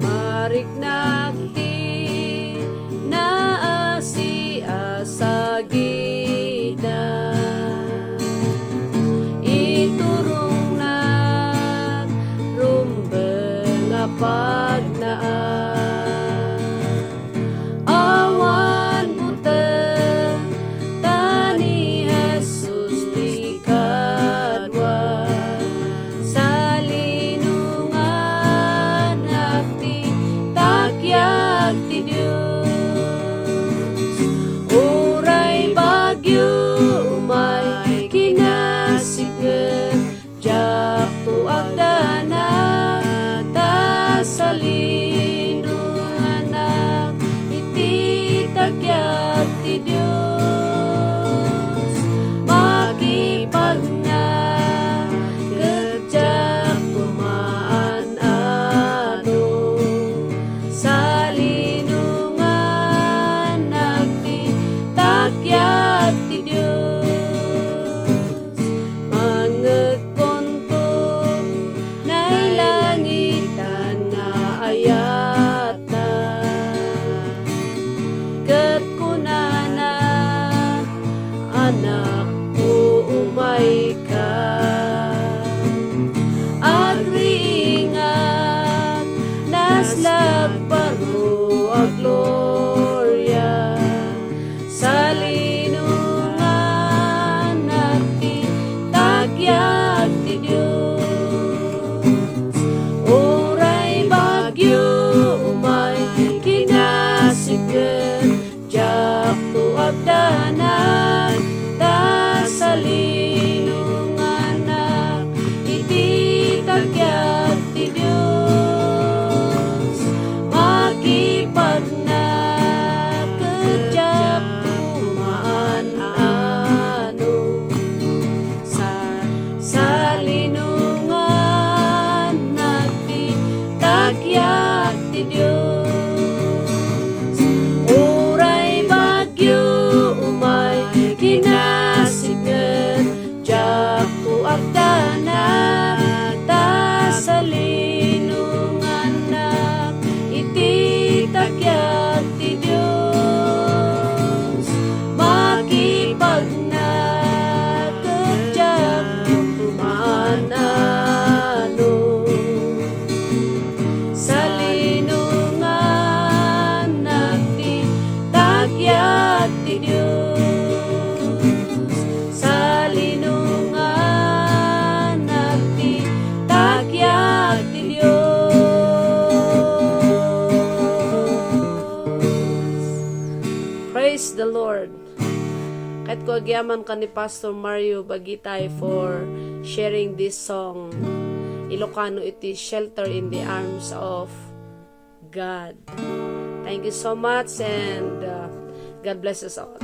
Mariknakti na siya sa gina, iturong na rumbeng pagnaan. Awan buteng tani Jesus di kadwa, salinunganak ti takiag ti Dios. Uray bagyo may kinasigen, jak tuag danan ta salinonganak iti takiag ti Dios. Makipagna kejak pumaan-ano, salinonganak ti takiag ti Dios. Manget kontong nay langitan nga ayata, ket kunana anak ko umay ka. Agriingat naslag paro a gloria, salinonganak ti takiag ti Dios. Oray bagyo umay kinasigen, jak tuag danan ta salinonganak iti takiag ti Dios. Makipagna kejak pumaan-ano, salinonganak ti takiag ti Dios. Uray bagyo umay kinasigen, jak tuag danan ta salinonganak iti takiag ti Dios. Makipagna kejak pumaan-ano, salinonganak ti takiag ti Dios. Salinonganak ti takiag ti Dios. Praise the Lord. Kahit ko agyaman ka ni Pastor Mario Bagitay for sharing this song. Ilocano iti Shelter in the Arms of God. Thank you so much, and God bless us all.